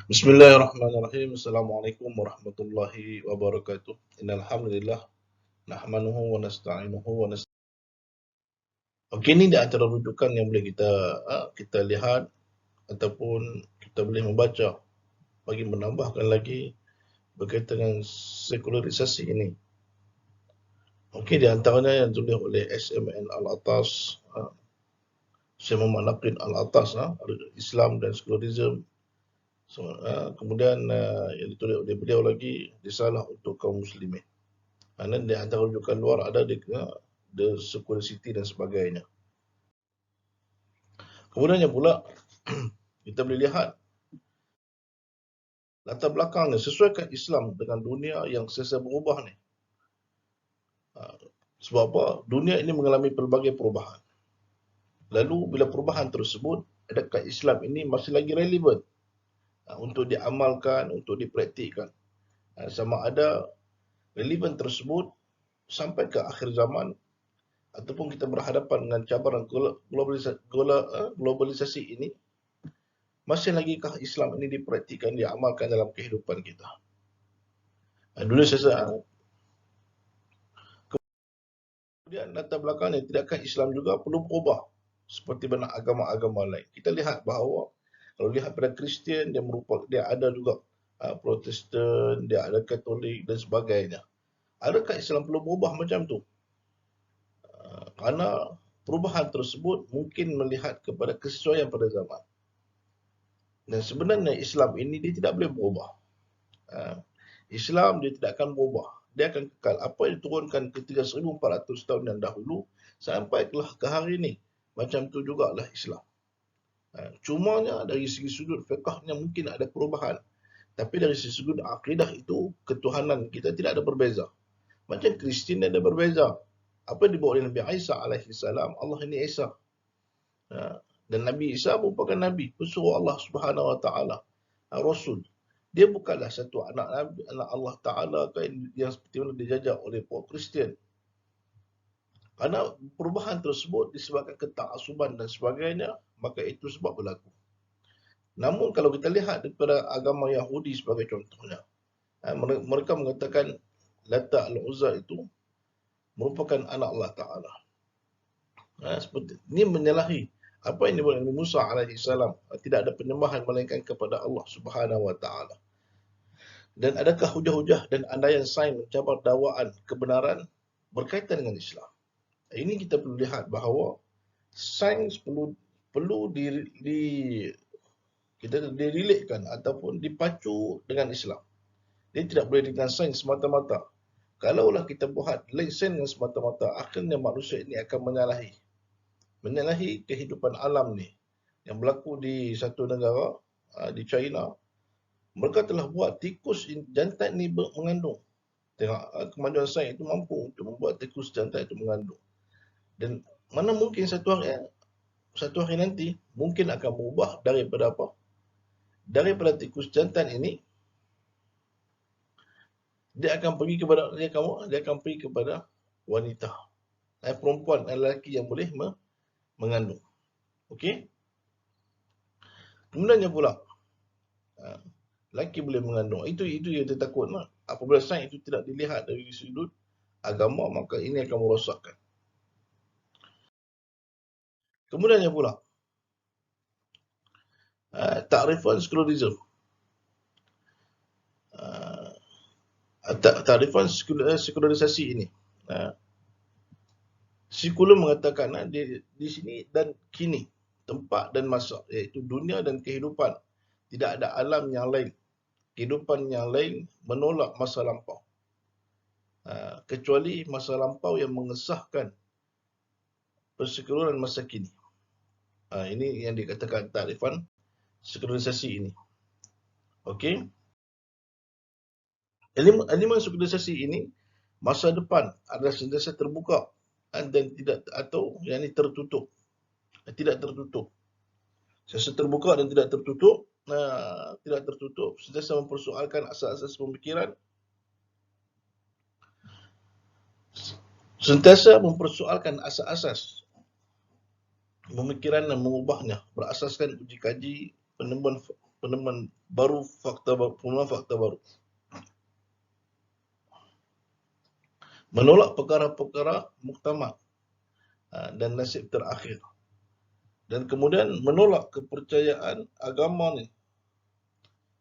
Bismillahirrahmanirrahim. Assalamualaikum warahmatullahi wabarakatuh. Innal hamdalillah nahmanuhu wa nasta'inuhu wa Okey, ni di antara rujukan yang boleh kita lihat ataupun kita boleh membaca bagi menambahkan lagi berkaitan dengan sekularisasi ini. Okey, di antaranya yang ditulis oleh SMN Al-Atas, Syekh Muhammad Naqid Al-Atas, Islam dan sekularisme. Kemudian yang ditulis oleh beliau lagi, risalah untuk kaum muslimin. Kerana di antara rujukan luar ada the security dan sebagainya. Kemudiannya pula, kita boleh lihat latar belakangnya, sesuaikan Islam dengan dunia yang sentiasa berubah ni. Sebab apa? Dunia ini mengalami pelbagai perubahan. Lalu bila perubahan tersebut, adakah Islam ini masih lagi relevan untuk diamalkan, untuk dipraktikkan? Sama ada relevan tersebut sampai ke akhir zaman ataupun kita berhadapan dengan cabaran globalisasi ini, masih lagikah Islam ini dipraktikkan, diamalkan dalam kehidupan kita? Dulu saya kemudian latar belakangnya, tidakkah Islam juga perlu berubah seperti mana agama-agama lain? Kita lihat bahawa kalau lihat pada Kristian, dia ada juga Protestan, dia ada Katolik dan sebagainya. Adakah Islam perlu berubah macam tu? Kerana perubahan tersebut mungkin melihat kepada kesesuaian pada zaman. Dan sebenarnya Islam ini dia tidak boleh berubah. Islam dia tidak akan berubah. Dia akan kekal. Apa yang diturunkan ketika 1400 tahun yang dahulu sampailah ke hari ini. Macam tu jugalah Islam. Cumanya dari segi sudut fiqahnya mungkin ada perubahan. Tapi dari segi sudut akidah itu, ketuhanan kita tidak ada berbeza. Macam Kristian ada berbeza. Apa yang dibawa oleh Nabi Isa alaihi salam, Allah ini Isa. Dan Nabi Isa merupakan Nabi, pesuruh Allah Subhanahu Wa Taala, Rasul. Dia bukanlah satu anak Allah Taala yang seperti mana dijajah oleh kaum Kristian. Kerana perubahan tersebut disebabkan ketakasuban dan sebagainya, maka itu sebab berlaku. Namun kalau kita lihat daripada agama Yahudi sebagai contohnya, mereka mengatakan Lata al-Uzza itu merupakan anak Allah Ta'ala. Seperti ini menyalahi apa yang dibuat Nabi Musa alaihi salam. Tidak ada penyembahan melainkan kepada Allah Subhanahu Wa Ta'ala. Dan adakah hujah-hujah dan andaian sains mencabar dakwaan kebenaran berkaitan dengan Islam? Ini kita perlu lihat bahawa sains perlu direlatekan ataupun dipacu dengan Islam. Dia tidak boleh dengan sains semata-mata. Kalaulah kita buat sains dengan semata-mata, akhirnya manusia ini akan menyalahi kehidupan alam ni yang berlaku di satu negara, di China. Mereka telah buat tikus jantan ni mengandung. Tengok, kemajuan sains itu mampu untuk membuat tikus jantan itu mengandung. Dan mana mungkin satu hari nanti mungkin akan berubah daripada apa? Daripada tikus jantan ini, dia akan pergi kepada wanita, perempuan dan lelaki yang boleh mengandung. Okey? Kemudiannya pula, lelaki boleh mengandung. Itu yang kita takut. Apabila sains itu tidak dilihat dari sudut agama, maka ini akan merosakkan. Kemudiannya pula, takrifan sekularisme. Takrifan sekularisasi ini. Sekular mengatakan di sini dan kini, tempat dan masa, iaitu dunia dan kehidupan. Tidak ada alam yang lain. Kehidupan yang lain menolak masa lampau. Kecuali masa lampau yang mengesahkan persekularan masa kini. Ini yang dikatakan takrifan sekularisasi ini. Okey. Elemen sekularisasi ini, masa depan adalah sentiasa terbuka dan tidak, atau yang ini tertutup. Tidak tertutup. Sentiasa terbuka dan tidak tertutup. Sentiasa mempersoalkan asas-asas pemikiran. Sentiasa mempersoalkan asas-asas pemikiran dan mengubahnya berasaskan uji kaji, penemuan penemuan baru, penemuan fakta baru. Menolak perkara-perkara muktamad dan nasib terakhir. Dan kemudian menolak kepercayaan agama ni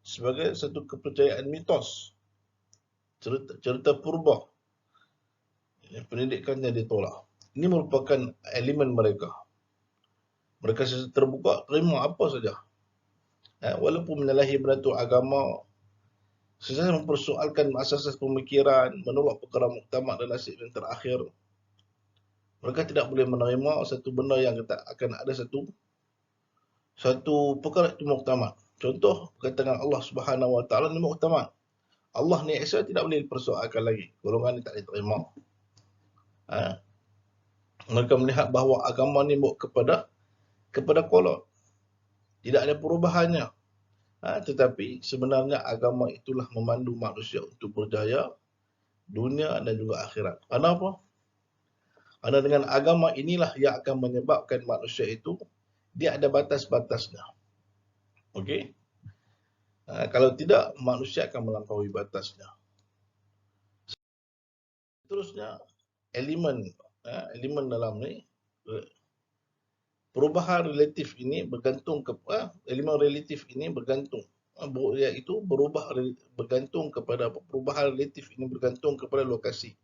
sebagai satu kepercayaan mitos, cerita purba. Pendidikannya ditolak. Ini merupakan elemen mereka. Mereka secara terbuka terima apa saja. Walaupun menyalahi beratur agama, sesat mempersoalkan asas-asas pemikiran, menolak perkara muktamad dan nasib yang terakhir. Mereka tidak boleh menerima satu benda yang akan ada satu perkara itu muktamad. Contoh, katakan Allah Subhanahu Wa Taala ni muktamad. Allah ni Esa tidak boleh dipersoalkan lagi. Golongan ni tak diterima. Mereka melihat bahawa agama ni bawa kepada kolot. Tidak ada perubahannya. Tetapi sebenarnya agama itulah memandu manusia untuk berjaya dunia dan juga akhirat. Kenapa? Karena dengan agama inilah yang akan menyebabkan manusia itu dia ada batas-batasnya. Okey? Kalau tidak, manusia akan melampaui batasnya. Seterusnya, elemen dalam ni, perubahan relatif ini bergantung elemen relatif ini bergantung, iaitu bergantung kepada perubahan relatif ini bergantung kepada lokasi,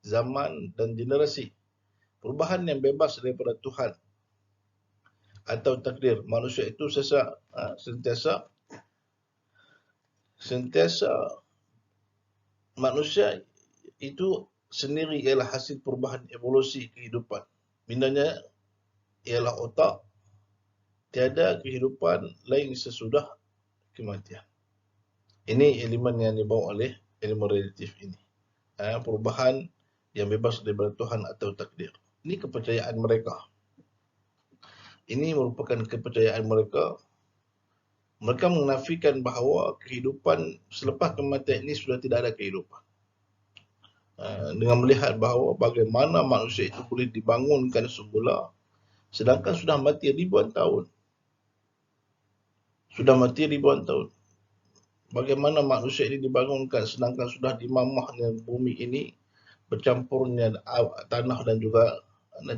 zaman dan generasi. Perubahan yang bebas daripada Tuhan atau takdir manusia itu sentiasa manusia itu sendiri ialah hasil perubahan evolusi kehidupan. Bindanya ialah otak, tiada kehidupan lain sesudah kematian. Ini elemen yang dibawa oleh elemen relatif ini. Perubahan yang bebas daripada Tuhan atau takdir. Ini kepercayaan mereka. Ini merupakan kepercayaan mereka. Mereka menafikan bahawa kehidupan selepas kematian ini sudah tidak ada kehidupan. Dengan melihat bahawa bagaimana manusia itu boleh dibangunkan semula sedangkan sudah mati ribuan tahun. Bagaimana manusia ini dibangunkan sedangkan sudah dimamahnya bumi ini, bercampurnya tanah dan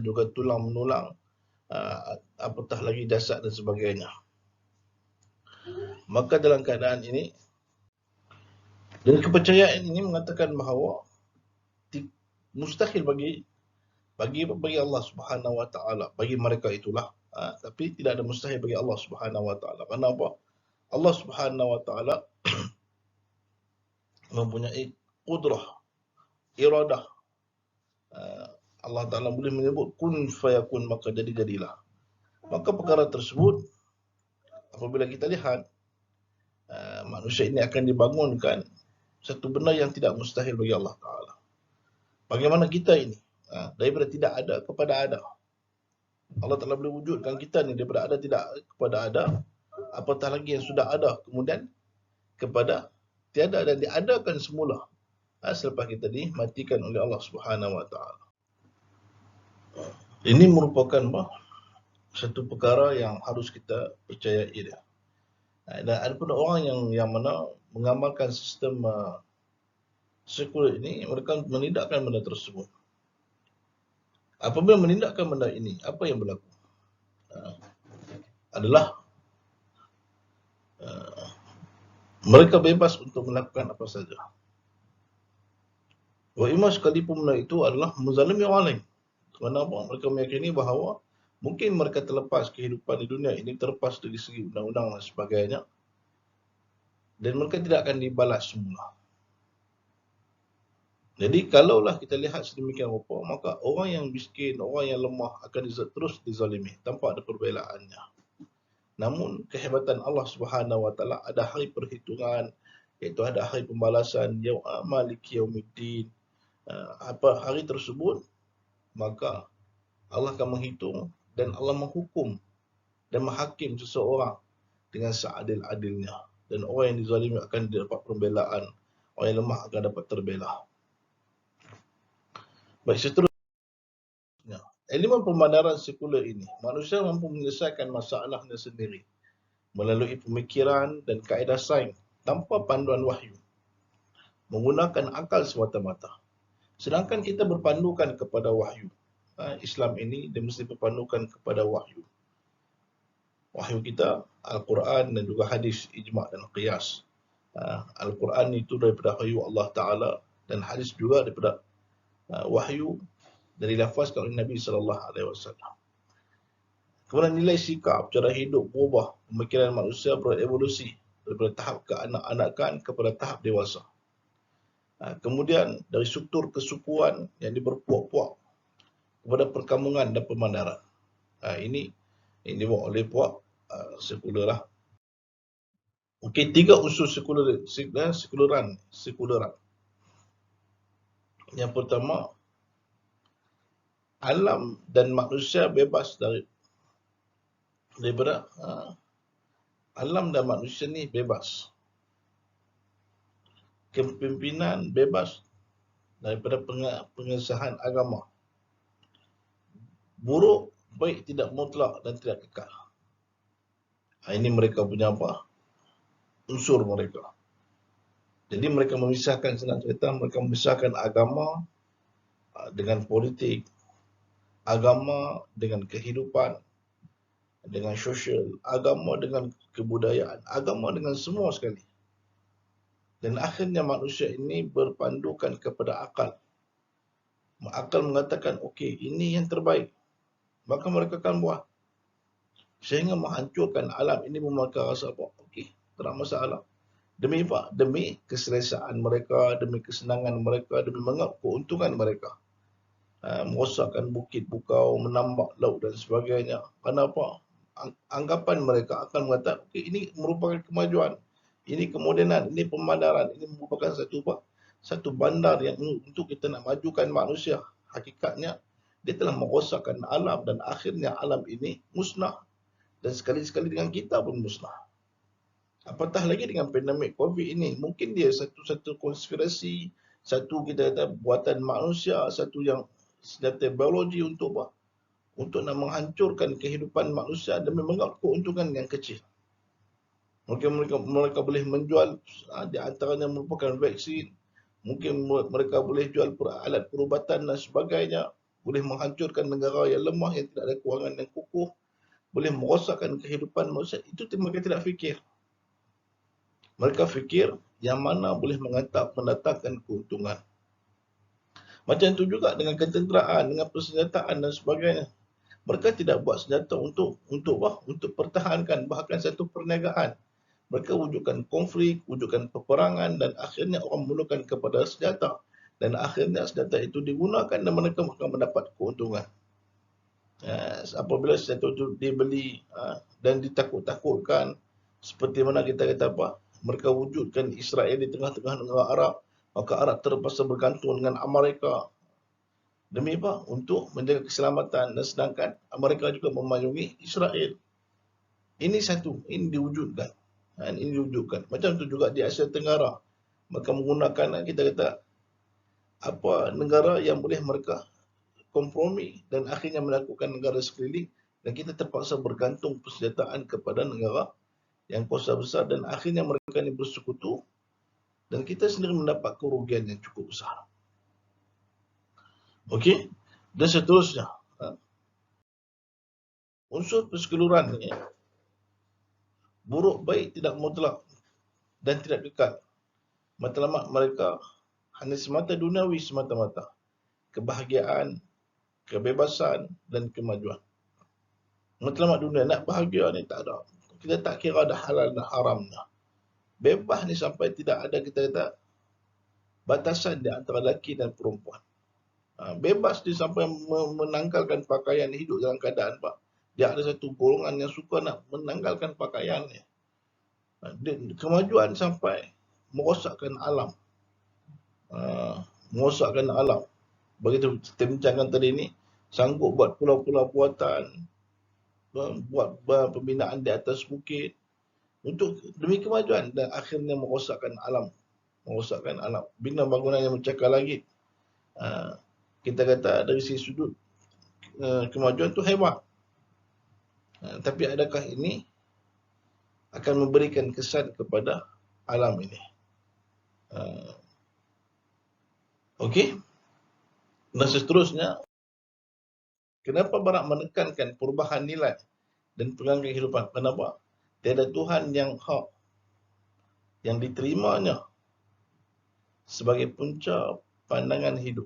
juga tulang menulang, apatah lagi jasad dan sebagainya. Maka dalam keadaan ini, dan kepercayaan ini mengatakan bahawa mustahil bagi Allah Subhanahu Wa Taala, bagi mereka itulah, tapi tidak ada mustahil bagi Allah Subhanahu Wa Taala. Kenapa? Allah Subhanahu Wa Taala mempunyai qudrah, iradah. Allah Ta'ala boleh menyebut kun fayakun, maka jadilah. Maka perkara tersebut, apabila kita lihat, manusia ini akan dibangunkan satu benda yang tidak mustahil bagi Allah Ta'ala. Bagaimana kita ini, daripada tidak ada kepada ada. Allah Ta'ala boleh wujudkan kita ni daripada ada tidak kepada ada, apatah lagi yang sudah ada kemudian kepada tiada dan diadakan semula selepas kita dimatikan oleh Allah Subhanahu Wa Ta'ala. Ini merupakan satu perkara yang harus kita percayai dia. Dan ada pun orang yang mana mengamalkan sistem sekular ini, mereka menindakkan benda tersebut. Apabila menindakkan benda ini, apa yang berlaku? Adalah mereka bebas untuk melakukan apa saja. Wa imma sekalipun benda itu adalah menzalimi orang lain. Kenapa? Mereka meyakini bahawa mungkin mereka terlepas kehidupan di dunia ini, terlepas dari segi undang-undang dan sebagainya, dan mereka tidak akan dibalas semula. Jadi kalaulah kita lihat sedemikian rupa, maka orang yang miskin, orang yang lemah akan terus dizalimi tanpa ada perbelaannya. Namun kehebatan Allah Subhanahu Wa Taala, ada hari perhitungan, iaitu ada hari pembalasan, yaum maliki yaumiddin. Apa hari tersebut, maka Allah akan menghitung dan Allah menghukum dan menghakim seseorang dengan seadil-adilnya. Dan orang yang dizalimi akan dapat pembelaan, orang yang lemah akan dapat terbela. Baik, seterusnya, elemen pemandaran sekular ini, manusia mampu menyelesaikan masalahnya sendiri. melalui pemikiran dan kaedah sains tanpa panduan wahyu, menggunakan akal semata-mata. Sedangkan kita berpandukan kepada wahyu. Islam ini dia mesti berpandukan kepada wahyu. Wahyu kita Al-Quran dan juga hadis, ijma' dan qiyas. Al-Quran itu daripada wahyu Allah Ta'ala dan hadis juga daripada wahyu dari lafazkan oleh Nabi SAW. Kemudian nilai sikap, cara hidup berubah, pemikiran manusia berevolusi daripada tahap kekanak-kanakan kepada tahap dewasa. Kemudian dari struktur kesukuan yang diberpuak-puak kepada perkampungan dan pemandaran. Ini dibuat oleh puak sekular lah. Okey, 3 unsur sekuleran. Yang pertama, alam dan manusia bebas daripada alam dan manusia ni bebas. Kepimpinan bebas daripada pengesahan agama. Buruk, baik tidak mutlak dan tidak kekal. Ini mereka punya apa? Unsur mereka. Jadi mereka memisahkan, senang cerita, mereka memisahkan agama dengan politik, agama dengan kehidupan, dengan sosial, agama dengan kebudayaan, agama dengan semua sekali. Dan akhirnya manusia ini berpandukan kepada akal. Akal mengatakan, okey, ini yang terbaik. Maka mereka akan buat. Sehingga menghancurkan alam ini memakan rasa apa? Okey, tak masalah. Demi apa? Demi keselesaan mereka, demi kesenangan mereka, demi menganggap keuntungan mereka. Merosakkan bukit bukau, menambak laut dan sebagainya. Kenapa? Anggapan mereka akan mengatakan, okey, ini merupakan kemajuan. Ini kemodenan, ini pemandaran, ini merupakan satu bandar yang untuk kita nak majukan manusia. Hakikatnya, dia telah merosakkan alam dan akhirnya alam ini musnah. Dan sekali-sekali dengan kita pun musnah. Apatah lagi dengan pandemik COVID ini. Mungkin dia satu konspirasi, satu kita kata buatan manusia, satu yang senjata biologi untuk apa? Untuk nak menghancurkan kehidupan manusia demi menganggap keuntungan yang kecil. Mungkin mereka boleh menjual di antaranya merupakan vaksin. Mungkin mereka boleh jual alat perubatan dan sebagainya. Boleh menghancurkan negara yang lemah, yang tidak ada kewangan yang kukuh. Boleh merosakkan kehidupan manusia. Itu mereka tidak fikir. Mereka fikir yang mana boleh mendatangkan keuntungan. Macam itu juga dengan ketenteraan, dengan persenjataan dan sebagainya. Mereka tidak buat senjata untuk pertahankan bahkan satu perniagaan. Mereka wujudkan konflik, wujudkan peperangan dan akhirnya orang memerlukan kepada senjata. Dan akhirnya senjata itu digunakan dan mereka akan mendapat keuntungan. Apabila senjata itu dibeli dan ditakut-takutkan, seperti mana kita kata apa? Mereka wujudkan Israel di tengah-tengah negara Arab, maka Arab terpaksa bergantung dengan Amerika. Demi apa? Untuk menjaga keselamatan dan sedangkan Amerika juga memayungi Israel. Ini satu, ini diwujudkan. Ini diwujudkan. Macam itu juga di Asia Tenggara. Mereka menggunakan, kita kata, apa negara yang boleh mereka kompromi dan akhirnya melakukan negara sekeliling dan kita terpaksa bergantung persenjataan kepada negara yang kuasa besar dan akhirnya mereka ini bersekutu dan kita sendiri mendapat kerugian yang cukup besar. Okey, dan seterusnya. Unsur persekeluruhan ini buruk baik tidak mutlak dan tidak kekal. Matlamat mereka hanya semata duniawi semata-mata. Kebahagiaan, kebebasan dan kemajuan. Matlamat dunia nak bahagia ni tak ada. Kita tak kira ada halal dan haramnya. Bebas ni sampai tidak ada kita kata batasan di antara lelaki dan perempuan. Bebas dia sampai menanggalkan pakaian, hidup dalam keadaan Pak. Dia ada satu golongan yang suka nak menanggalkan pakaiannya. Kemajuan sampai merosakkan alam. Merosakkan alam. Begitu kita bincangkan tadi ni, sanggup buat pulau-pulau buatan, buat pembinaan di atas bukit untuk demi kemajuan dan akhirnya merosakkan alam. Merosakkan alam. Bina bangunan yang mencakar langit. Kita kata dari sisi sudut kemajuan tu hebat. Tapi adakah ini akan memberikan kesan kepada alam ini. Okey. Dan seterusnya, kenapa Barat menekankan perubahan nilai dan pegangan kehidupan? Kenapa? Tiada Tuhan yang hak, yang diterimanya sebagai punca pandangan hidup.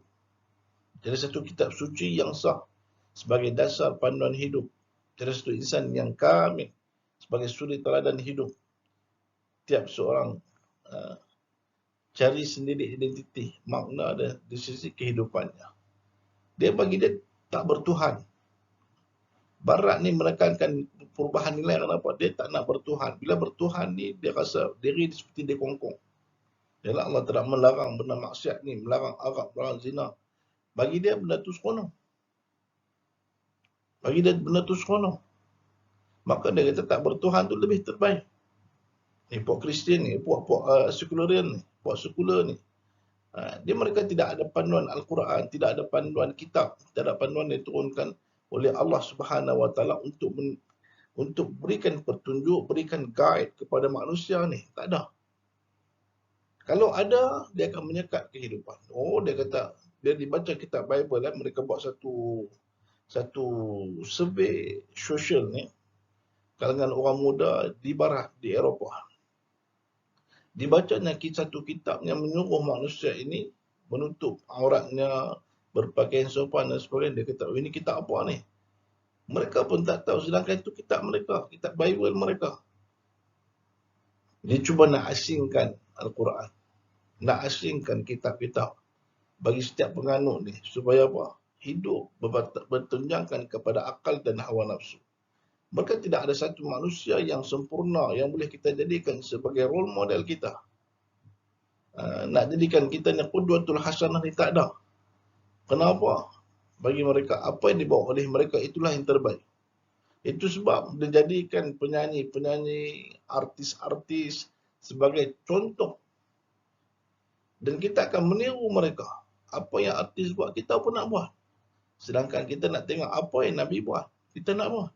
Tiada satu kitab suci yang sah sebagai dasar panduan hidup. Tiada satu insan yang kamil sebagai suri teladan hidup. Tiap seorang cari sendiri identiti, makna dan di sisi kehidupannya. Dia bagi dia tak bertuhan. Barat ni menekankan perubahan nilai. Kenapa? Dia tak nak bertuhan. Bila bertuhan ni, dia rasa diri seperti dia kongkong. Yalah, Allah tidak melarang benda maksiat ni, melarang arak, melarang zina. Bagi dia benda tu seronok. Bagi dia benda tu seronok. Maka dia kata tak bertuhan tu lebih terbaik. Ni puak Kristian ni, puak sekularian ni, puak sekular ni. Dia mereka tidak ada panduan Al-Quran, tidak ada panduan kitab, tidak ada panduan yang diturunkan oleh Allah Subhanahu Wa Taala untuk berikan petunjuk, berikan guide kepada manusia ni. Tak ada. Kalau ada, dia akan menyekat kehidupan. Oh, dia kata, dia dibaca kitab Bible, mereka buat satu survey sosial ni, kalangan orang muda di barat, di Eropah. Dibacanya satu kitab yang menyuruh manusia ini menutup auratnya, berpakaian sopan dan sebagainya. Dia kata, ini kitab apa ni? Mereka pun tak tahu, sedangkan itu kitab mereka, kitab Bible mereka. Dia cuba nak asingkan Al-Quran, nak asingkan kitab-kitab bagi setiap penganut ni, supaya apa? Hidup bertunjangkan kepada akal dan hawa nafsu. Maka tidak ada satu manusia yang sempurna yang boleh kita jadikan sebagai role model kita. Nak jadikan kita ni qudwatul hasanah ni tak ada. Kenapa? Bagi mereka, apa yang dibawa oleh mereka itulah yang terbaik. Itu sebab dia jadikan penyanyi-penyanyi, artis-artis sebagai contoh. Dan kita akan meniru mereka. Apa yang artis buat, kita pun nak buat. Sedangkan kita nak tengok apa yang Nabi buat, kita nak buat.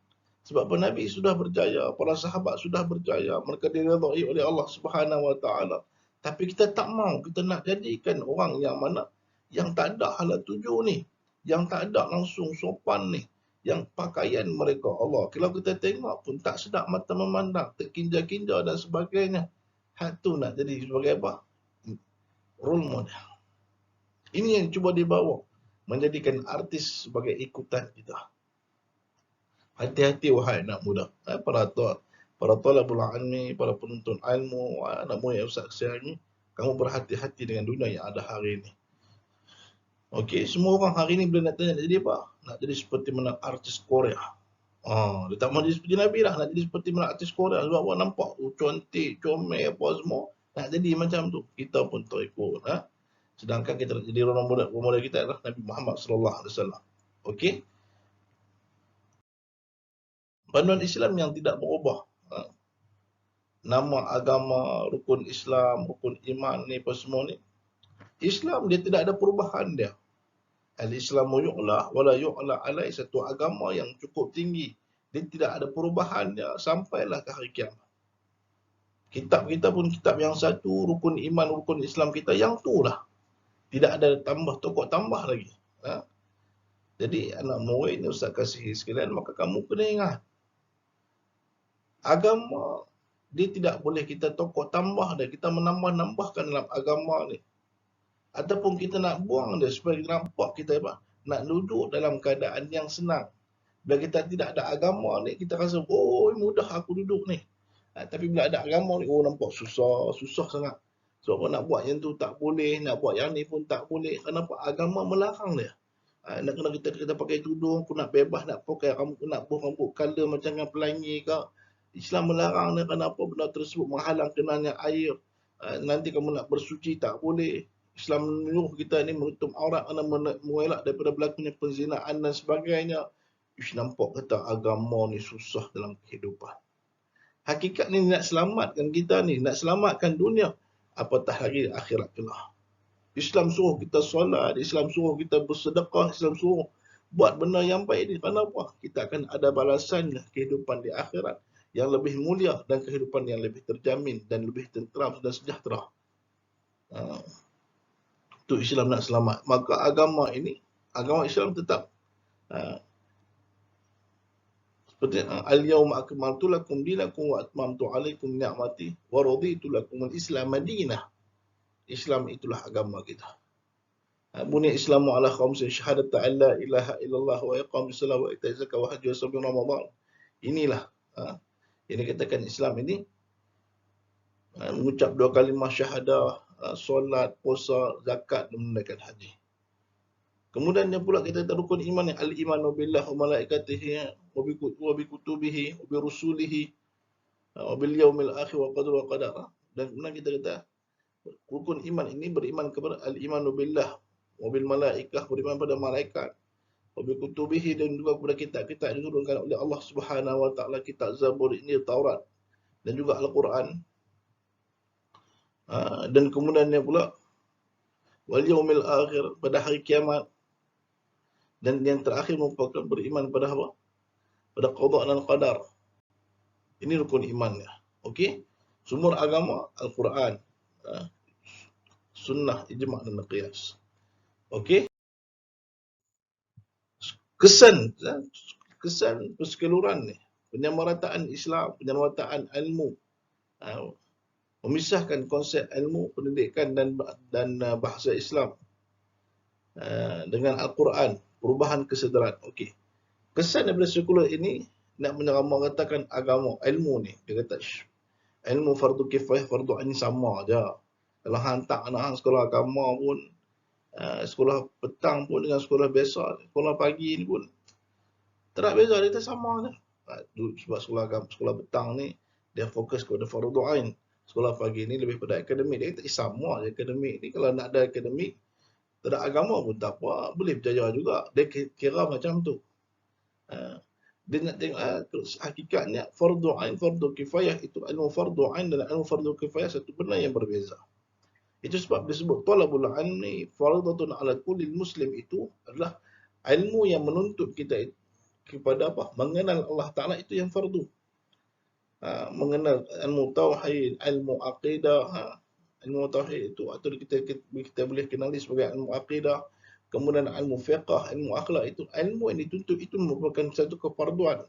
Sebab Nabi sudah berjaya, para sahabat sudah berjaya, mereka diridai oleh Allah Subhanahu Wa Taala. Tapi kita tak mau, kita nak jadikan orang yang mana yang tak ada halal tuju ni, yang tak ada langsung sopan ni, yang pakaian mereka Allah. Kalau kita tengok pun tak sedap mata memandang, terkinja-kinja dan sebagainya. Hak tu nak jadi sebagai apa? Role model. Ini yang cuba dibawa, menjadikan artis sebagai ikutan kita. Hati-hati wahai anak muda, para talabul ilmi, para penuntut ilmu, anak muda yang Ustaz kasihan ni, kamu berhati-hati dengan dunia yang ada hari ini. Okey, semua orang hari ini bila nak tanya nak jadi apa? Nak jadi seperti mana artis Korea. Dia tak mahu jadi seperti Nabi lah, nak jadi seperti mana artis Korea. Sebab awak nampak cantik, comel apa semua, nak jadi macam tu. Kita pun tak ikut. Sedangkan kita nak jadi role model kita adalah Nabi Muhammad sallallahu alaihi wasallam. Okey. Panduan Islam yang tidak berubah. Nama agama, rukun Islam, rukun iman ni apa semua ni. Islam dia tidak ada perubahan dia. Al-Islamu yu'la wala yu'la alai, satu agama yang cukup tinggi. Dia tidak ada perubahan dia sampailah ke hari kiamat. Kitab kita pun kitab yang satu, rukun iman, rukun Islam kita yang tu lah. Tidak ada tambah, tokok tambah lagi. Jadi anak murid ni Ustaz kasihi sekalian, maka kamu kena ingat. Agama, dia tidak boleh kita tokok tambah dia. Kita menambah-nambahkan dalam agama ni. Ataupun kita nak buang dia supaya kita nampak kita apa? Nak duduk dalam keadaan yang senang. Bila kita tidak ada agama ni, kita rasa, oh mudah aku duduk ni. Tapi bila ada agama ni, oh nampak susah sangat. Sebab nak buat yang tu tak boleh, nak buat yang ni pun tak boleh. Kenapa? Agama melarang dia. Nak kena kita pakai tudung, aku nak bebas, nak pakai rambut, nak buh rambut color macam dengan pelangi ke. Islam melarang dia, kenapa benda tersebut menghalang kenanya air. Nanti kamu nak bersuci tak boleh. Islam menyuruh kita ni menutup aurat kerana mengelak daripada berlakunya penzinaan dan sebagainya. Nampak kata agama ni susah dalam kehidupan. Hakikat ni nak selamatkan kita ni, nak selamatkan dunia. Apatah lagi akhirat kelak. Islam suruh kita solat, Islam suruh kita bersedekah, Islam suruh buat benda yang baik ni. Kenapa? Kita akan ada balasannya kehidupan di akhirat. yang lebih mulia dan kehidupan yang lebih terjamin dan lebih tenteram dan sejahtera. Itu Islam nak selamat. Maka agama Islam tetap seperti al-yawma akmaltu lakum dinakum wa atmamtu alaikum ni'mati wa raditu lakum al-islam madinah. Islam itulah agama kita. Bunya Islamu ala khamsin syahadata an la ilaha illallah wa iqamis salat wa ita'iz zakat wa hajj wa shaum Ramadan. Inilah yang dikatakan Islam ini mengucap 2 kalimah syahadah, solat, puasa, zakat dan menunaikan haji. Kemudian yang pula kita kata rukun iman yang al-imanu billah wa malaikatihi wa bi kutubihi wa bi rusulihi wa bil yaumil akhir wa qadar wa qadar. Dan kemudian kita kata rukun iman ini beriman kepada al-imanu billah wa bil malaikah, beriman pada malaikat, wa bi kutubihi, dan juga kepada kitab-kitab yang diturunkan oleh Allah Subhanahu wa taala, kitab Zabur, Injil, Taurat dan juga Al-Quran. Dan kemudian yang pula wal yaumil akhir, pada hari kiamat. Dan yang terakhir merupakan beriman pada apa? Pada qada dan qadar. Ini rukun imannya. Okey? Sumber agama Al-Quran, sunnah, ijma' dan qiyas. Okey? Kesan persekeluruhan ni, penyamarataan Islam, penyamarataan ilmu, memisahkan konsep ilmu, pendidikan dan bahasa Islam dengan Al-Quran, perubahan kesedaran. Okey. Kesan daripada sekular ini nak menyamaratakan agama, ilmu ni. Dia kata ilmu fardu kifayah, fardu ain sama aja. Kalau hantar anak hang sekolah agama pun, sekolah petang pun dengan sekolah biasa, sekolah pagi ni pun tak beza, dia sama je. Sebab sekolah petang ni dia fokus kepada fardu ain. Sekolah pagi ni lebih pada akademik. Dia kata sama je akademik ni. Kalau nak ada akademik, tak ada agama pun tak apa, boleh berjaya juga. Dia kira macam tu. Dia nak tengok hakikatnya fardu ain, fardu kifayah itu ilmu fardu ain dan ilmu fardu kifayah satu benda yang berbeza. Itu sebab disebut talabul ilmi fardhatun ala kulli muslim, itu adalah ilmu yang menuntut kita kepada apa? Mengenal Allah Taala, itu yang fardu. Mengenal ilmu tauhid, ilmu akidah, ilmu tauhid itu atau kita boleh kenali sebagai ilmu akidah. Kemudian ilmu fiqh, ilmu akhlak, itu ilmu yang dituntut, itu merupakan satu kefarduan.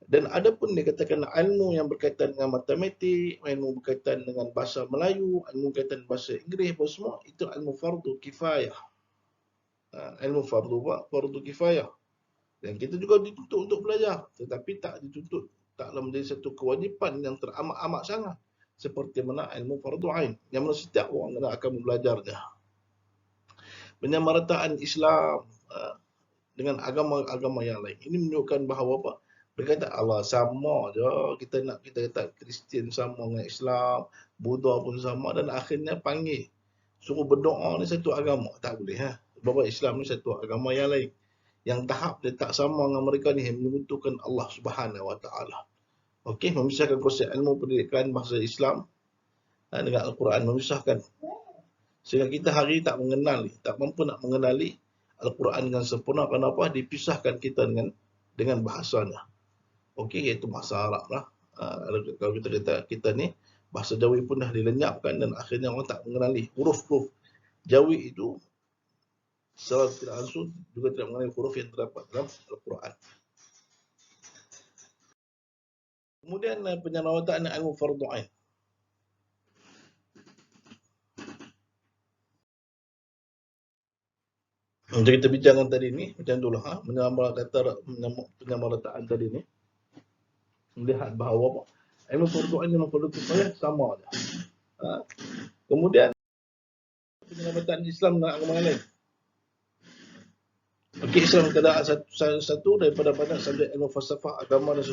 Dan ada pun dikatakan ilmu yang berkaitan dengan matematik, ilmu berkaitan dengan bahasa Melayu, ilmu berkaitan bahasa Inggeris, semua itu ilmu fardu kifayah. Ilmu fardu kifayah. Dan kita juga dituntut untuk belajar, tetapi tak dituntut, taklah menjadi satu kewajipan yang teramat-amat sangat seperti mana ilmu fardu ain yang mana setiap orang akan belajarnya. Penyamarataan Islam dengan agama-agama yang lain ini menunjukkan bahawa apa? Berkata Allah sama je, kita kata Kristian sama dengan Islam, Buddha pun sama, dan akhirnya panggil suruh berdoa ni satu agama, tak boleh. Sebab Islam ni satu agama yang lain, yang tahap dia tak sama dengan mereka ni, yang membutuhkan Allah Subhanahu wa taala. Okey, memisahkan konsep ilmu pendidikan bahasa Islam dengan Al-Quran, memisahkan. Sehingga kita hari tak mampu nak mengenali Al-Quran dengan sempurna. Kenapa? Dipisahkan kita dengan bahasanya. Okey, iaitu bahasa Arab lah. Kalau kita kata kita ni bahasa Jawi pun dah dilenyapkan dan akhirnya orang tak mengenali huruf-huruf Jawi itu, secara tidak langsung juga tidak mengenali huruf yang terdapat dalam Al-Quran. Kemudian penyamarataan ilmu fardu ain. Untuk kita bincangkan tadi ni, macam itulah penyamarataan tadi ni, melihat bahawa ilmu fardu ain dan fardu kifayah sama aja. Kemudian penyamarataan Islam dengan agama lain. Okey, Islam ada satu daripada banyak subjek ilmu falsafah agama dan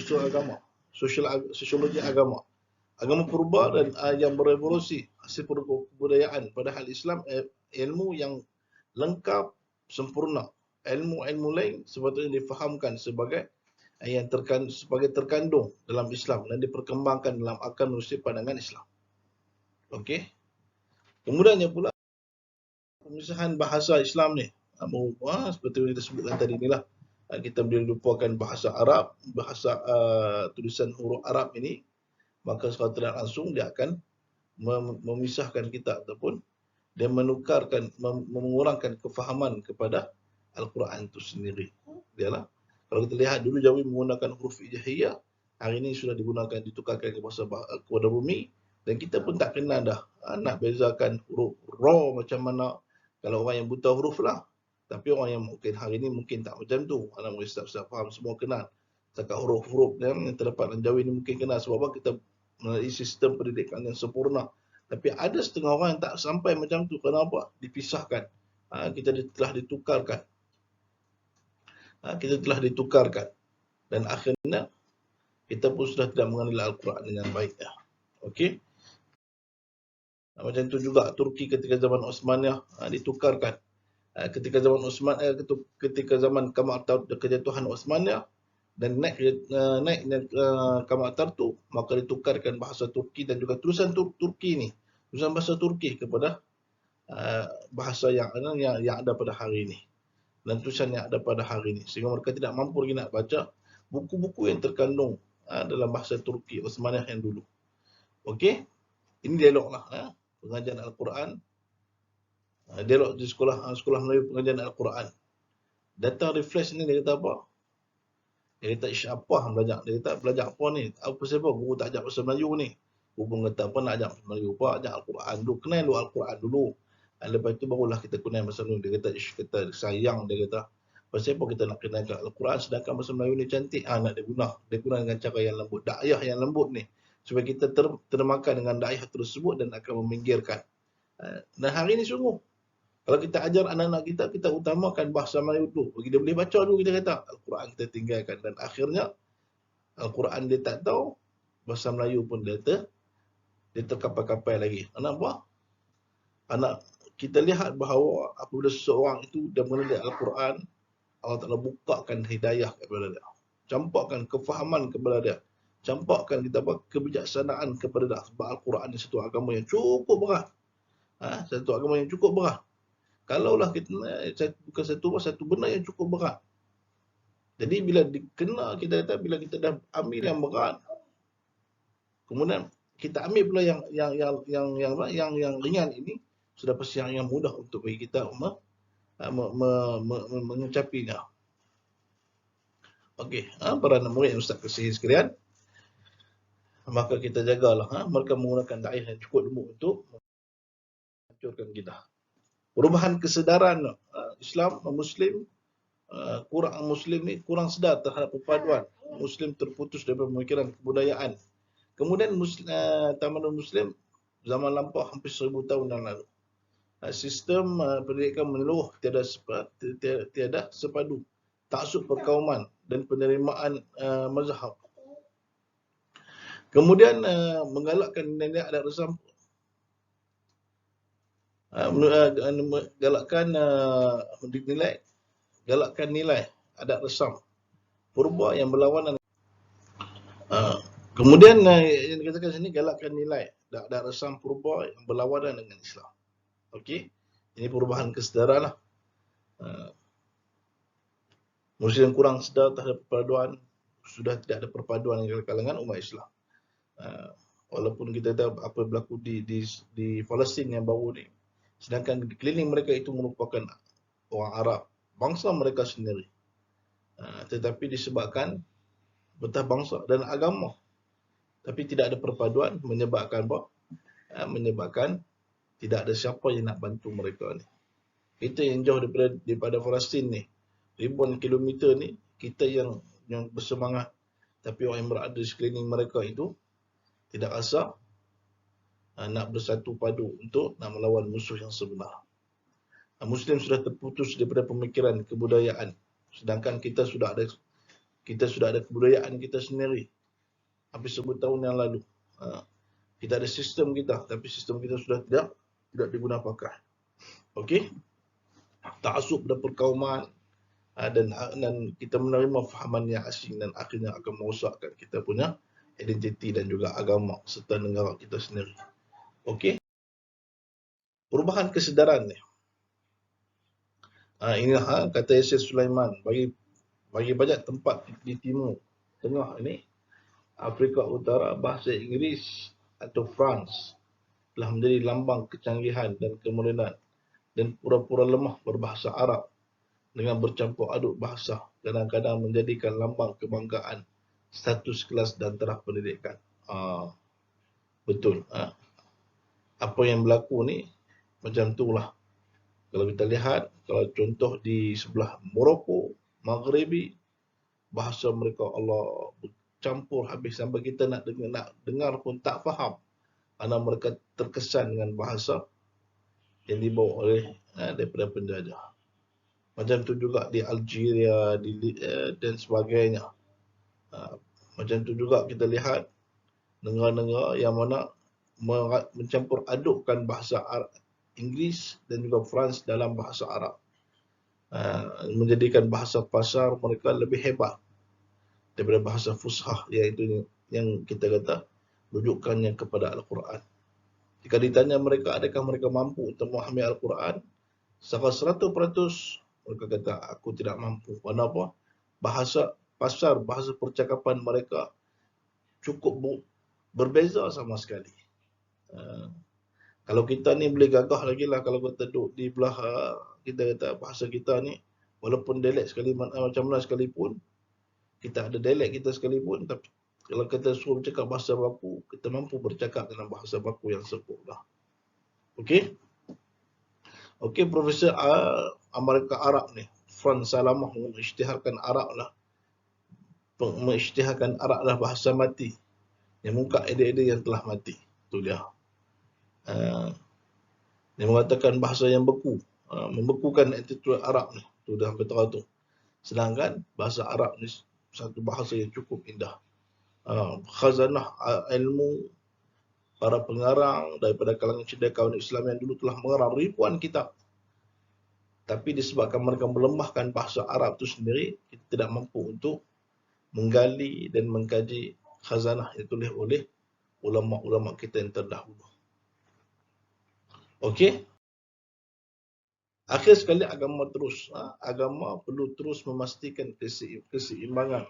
sosiologi agama. Agama purba dan yang berevolusi hasil kebudayaan, padahal Islam ilmu yang lengkap, sempurna. Ilmu-ilmu lain sepatutnya difahamkan sebagai terkandung dalam Islam dan diperkembangkan dalam akal manusia pandangan Islam. Okey. Kemudiannya pula pemisahan bahasa Islam ni, seperti yang kita sebutkan tadi inilah, kita boleh lupakan bahasa Arab, bahasa tulisan huruf Arab ini, maka secara tidak langsung dia akan memisahkan kita ataupun dia menukarkan, mengurangkan kefahaman kepada Al-Quran itu sendiri. Dialah, kalau kita lihat dulu Jawi menggunakan huruf hijaiyah, hari ini sudah digunakan, ditukarkan ke bahasa kepada bumi, dan kita pun tak kenal dah nak bezakan huruf ra macam mana. Kalau orang yang buta huruf lah, tapi orang yang mungkin hari ini mungkin tak macam tu. Anak murid ustaz faham semua kenal. Cakap huruf-huruf yang terdapat dalam Jawi ini mungkin kenal sebab apa kita melalui sistem pendidikan yang sempurna. Tapi ada setengah orang yang tak sampai macam tu. Kenapa? Dipisahkan. Kita telah ditukarkan. Kita telah ditukarkan. Dan akhirnya, kita pun sudah tidak mengenal Al-Quran dengan baik. Okey. Macam tu juga Turki ketika zaman Osmaniyah ditukarkan. Ketika zaman ketika zaman Kamal kejatuhan Osmaniyah dan naik Kamal Atatürk, maka ditukarkan bahasa Turki dan juga tulisan Turki ni, tulisan bahasa Turki kepada bahasa yang ada pada hari ini dan tulisan yang ada pada hari ini, sehingga mereka tidak mampu lagi nak baca buku-buku yang terkandung dalam bahasa Turki Osmaniyah yang dulu. Okey, ini dialog lah pengajian Al-Quran, dialog di sekolah Melayu pengajian Al-Quran. Datang refresh ni dia kata apa? Dia kata ish apa belajar? Dia kata belajar apa ni? Apa sebab guru tak ajar bahasa Melayu ni? Guru kata apa nak ajar bahasa Melayu? Apa ajar Al-Quran dulu, kenal dulu Al-Quran dulu. Lepas itu barulah kita kenal bahasa Melayu. Dia kata ish, kata sayang, dia kata pasal apa kita nak kenal Al-Quran sedangkan bahasa Melayu ni cantik, nak dia guna dengan cara yang lembut, dakwah yang lembut ni, supaya kita termakan dengan dakwah tersebut dan akan meminggirkan. Dan hari ini sungguh, kalau kita ajar anak-anak kita, kita utamakan bahasa Melayu tu. Bagi dia boleh baca dulu, kita kata Al-Quran kita tinggalkan. Dan akhirnya, Al-Quran dia tak tahu, bahasa Melayu pun dia terkapai-kapai lagi. Kenapa? Anak kita lihat bahawa apabila seseorang itu dia mengenal Al-Quran, Allah Ta'ala bukakan hidayah kepada dia. Campakkan kefahaman kepada dia. Campakkan kebijaksanaan kepada dia. Sebab Al-Quran ni satu agama yang cukup berat. Satu agama yang cukup berat. Kalaulah kita bukan satu benda yang cukup berat. Jadi bila dikena, kita kata bila kita dah ambil yang berat, kemudian kita ambil pula yang ringan ini, sudah pasti yang mudah untuk bagi kita mengucapinya. Okey, para anak murid yang Ustaz kasihi sekalian, maka kita jagalah mereka menggunakan dakwah yang cukup lembut untuk hancurkan kita. Perubahan kesedaran Islam, Muslim, kurang Muslim ni kurang sedar terhadap perpaduan. Muslim terputus daripada pemikiran kebudayaan. Kemudian tamadun Muslim zaman lampau hampir 1000 tahun yang lalu. Sistem pendidikan menyeluruh tiada sepadu, taksub perkauman dan penerimaan mazhab. Kemudian menggalakkan nilai adat resam, galakkan nilai adat resam purba yang berlawanan. Kemudian yang dikatakan sini galakkan nilai adat resam purba yang berlawanan dengan Islam. Okey, ini perubahan kesedaran lah. Muslim kurang sedar terhadap perpaduan, sudah tidak ada perpaduan di kalangan umat Islam. Walaupun kita tahu apa berlaku di Palestin yang baru ni, sedangkan di keliling mereka itu merupakan orang Arab, bangsa mereka sendiri. Tetapi disebabkan betah bangsa dan agama, tapi tidak ada perpaduan, menyebabkan apa? Menyebabkan tidak ada siapa yang nak bantu mereka ni. Kita yang jauh daripada Palestin ni, ribuan kilometer ni, kita yang bersemangat, tapi orang yang berada di sekeliling mereka itu tidak rasa nak bersatu padu untuk nak melawan musuh yang sebenar. Muslim sudah terputus daripada pemikiran kebudayaan, sedangkan kita sudah ada kebudayaan kita sendiri. Hampir 1000 tahun yang lalu. Kita ada sistem kita, tapi sistem kita sudah tidak digunakan pakai. Okey? Ta'assub dan perkauman, dan kita menerima fahaman yang asing dan akhirnya akan merosakkan kita punya identiti dan juga agama serta negara kita sendiri. Okey? Perubahan kesedaran ni. Inilah kata Yasir Sulaiman, bagi bagi banyak tempat di timur tengah ini, Afrika Utara, bahasa Inggeris atau France telah menjadi lambang kecanggihan dan kemodenan, dan pura-pura lemah berbahasa Arab dengan bercampur aduk bahasa kadang-kadang menjadikan lambang kebanggaan, status kelas dan taraf pendidikan. Betul. Apa yang berlaku ni macam itulah. Kalau kita lihat, kalau contoh di sebelah Morocco, Maghribi, bahasa mereka Allah campur habis sampai kita nak dengar pun tak faham, kerana mereka terkesan dengan bahasa yang dibawa oleh daripada penjajah. Macam tu juga di Algeria dan sebagainya. Macam tu juga kita lihat negara-negara yang mana mencampur adukkan bahasa Inggeris dan juga France dalam bahasa Arab, menjadikan bahasa pasar mereka lebih hebat daripada bahasa Fushah, iaitu yang kita kata rujukannya kepada Al-Quran. Jika ditanya mereka adakah mereka mampu untuk memahami Al-Quran, secara 100% mereka kata aku tidak mampu. Kenapa? Bahasa pasar, bahasa percakapan mereka cukup berbeza sama sekali. Kalau kita ni boleh gagah lagi lah kalau kita duduk di belah kita kata bahasa kita ni, walaupun dialek sekali macam mana sekalipun, kita ada dialek kita sekalipun, tapi kalau kita suruh bercakap bahasa baku, kita mampu bercakap dalam bahasa baku yang sempurna. Okey? Okey, Profesor Amerika Arab ni, Franz Salamah mengisytiharkan Arab lah bahasa mati yang mengungkap ide-ide yang telah mati. Itu dia. Dia mengatakan bahasa yang beku, membekukan attitude Arab ni. Itu dah betul tu. Sedangkan bahasa Arab ni satu bahasa yang cukup indah. Khazanah ilmu para pengarang daripada kalangan cendekiawan Islam yang dulu telah mengarang ribuan kitab. Tapi disebabkan mereka melemahkan bahasa Arab itu sendiri, kita tidak mampu untuk menggali dan mengkaji khazanah yang ditulis oleh ulama-ulama kita yang terdahulu. Okey. Akhir sekali agama perlu terus memastikan keseimbangan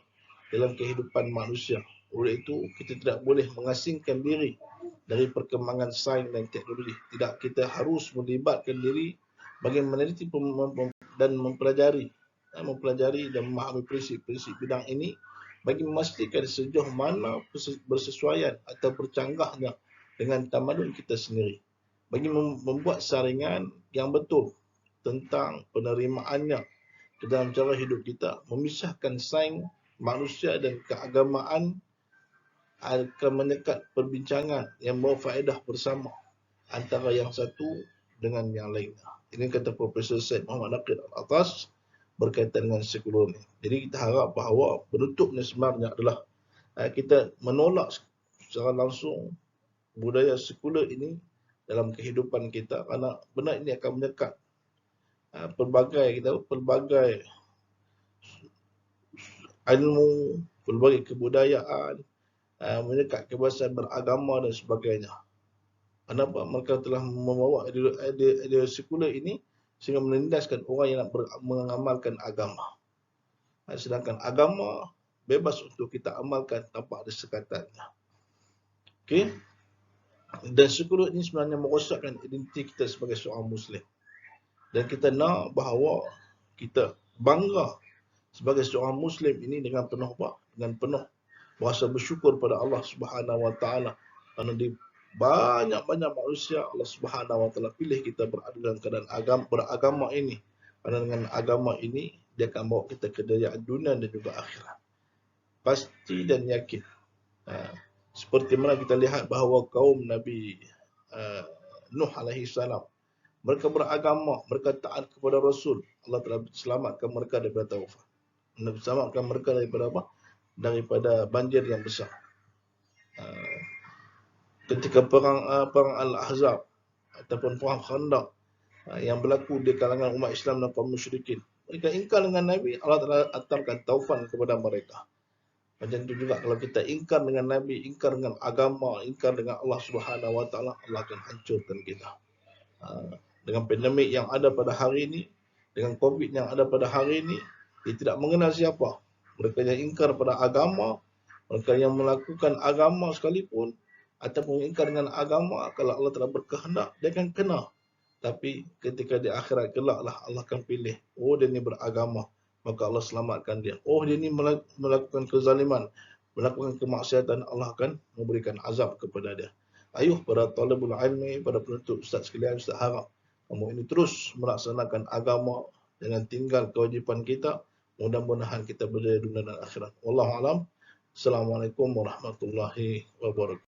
dalam kehidupan manusia. Oleh itu, kita tidak boleh mengasingkan diri dari perkembangan sains dan teknologi. Tidak, kita harus melibatkan diri bagi meneliti dan mempelajari dan memahami prinsip-prinsip bidang ini bagi memastikan sejauh mana bersesuaian atau bercanggahnya dengan tamadun kita sendiri. Bagi membuat saringan yang betul tentang penerimaannya ke dalam cara hidup kita, memisahkan sains, manusia dan keagamaan akan menyekat perbincangan yang membawa faedah bersama antara yang satu dengan yang lainnya. Ini kata Profesor Syed Muhammad Naqid Al-Atas berkaitan dengan sekular ni. Jadi kita harap bahawa penutupnya sebenarnya adalah kita menolak secara langsung budaya sekular ini dalam kehidupan kita, kerana benda ini akan menyekat pelbagai ilmu, pelbagai kebudayaan, menyekat kebebasan beragama dan sebagainya. Kenapa? Mereka telah membawa ideologi sekular ini sehingga menindaskan orang yang nak mengamalkan agama. Sedangkan agama bebas untuk kita amalkan tanpa ada sekatannya. Okey? Dan sekular ini sebenarnya merosakkan identiti kita sebagai seorang Muslim. Dan kita nak bahawa kita bangga sebagai seorang Muslim ini dengan penuh rasa bersyukur pada Allah Subhanahu Wa Taala, kerana di banyak-banyak manusia Allah Subhanahu Wa Taala pilih kita berada dalam keadaan beragama ini. Kerana dengan agama ini dia akan bawa kita ke kejayaan dunia dan juga akhirat. Pasti dan yakin. Seperti mana kita lihat bahawa kaum Nabi Nuh alaihi salam, mereka beragama, mereka taat kepada Rasul, Allah telah selamatkan mereka daripada taufan. Allah selamatkan mereka daripada apa? Daripada banjir yang besar. Ketika perang Al-Ahzab ataupun perang Khandaq yang berlaku di kalangan umat Islam dan kaum musyrikin, mereka ingkar dengan Nabi, Allah telah hantarkan taufan kepada mereka. Macam itu juga kalau kita ingkar dengan Nabi, ingkar dengan agama, ingkar dengan Allah Subhanahu Wa Taala, Allah akan hancurkan kita. Dengan pandemik yang ada pada hari ini, dengan COVID yang ada pada hari ini, Dia tidak mengenal siapa. Mereka yang ingkar pada agama, mereka yang melakukan agama sekalipun, ataupun ingkar dengan agama, kalau Allah telah berkehendak, dia akan kena. Tapi ketika di akhirat kelak lah Allah akan pilih. Oh, dia ni beragama, maka Allah selamatkan dia. Oh, dia ni melakukan kezaliman, melakukan kemaksiatan, Allah akan memberikan azab kepada dia. Ayuh para talibul ilmi, para penuntut ustaz sekalian, ustaz harap kamu ini terus melaksanakan agama dengan tinggal kewajipan kita. Mudah-mudahan kita berjaya dunia dan akhirat. Wallahu alam. Assalamualaikum warahmatullahi wabarakatuh.